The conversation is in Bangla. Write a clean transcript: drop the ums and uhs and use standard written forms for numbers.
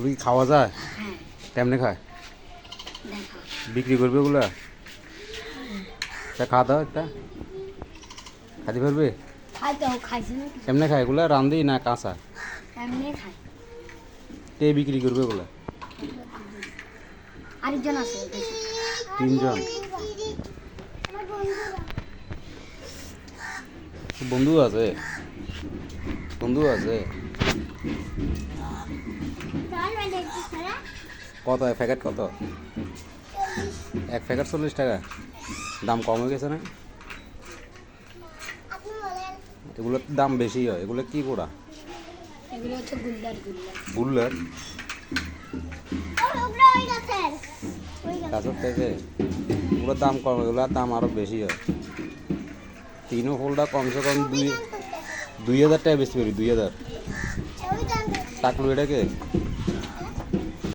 রুই খাওয়া যায়? হ্যাঁ। কেমনে খায়? দেখো বিক্রি করবে ওগুলা? তা খাওয়া দাও একটা, খাইতে পারবে? খাইতে খাইছে না কেমনে খায় এগুলা, রান্ধি না কাঁচা? এমনি খাই। কে বিক্রি করবে ওগুলা? আরেকজন আছে 3 জন? বন্ধু আছে? বন্ধু আছে? কত এক প্যাকেট? কত এক প্যাকেট? 40 টাকা? দাম কম হয়ে গেছে না? এগুলোর দাম বেশি হয়। এগুলো কি পোড়া? এগুলো হচ্ছে গুল্লার গুল্লা। বুল্লার গাছের থেকে? ওগুলোর দাম কম, এগুলোর দাম আরও বেশি হয়। 3 ফুলটা কমসে কম 2000 টাকা বেশি পারি। 2000 টাকলু এটাকে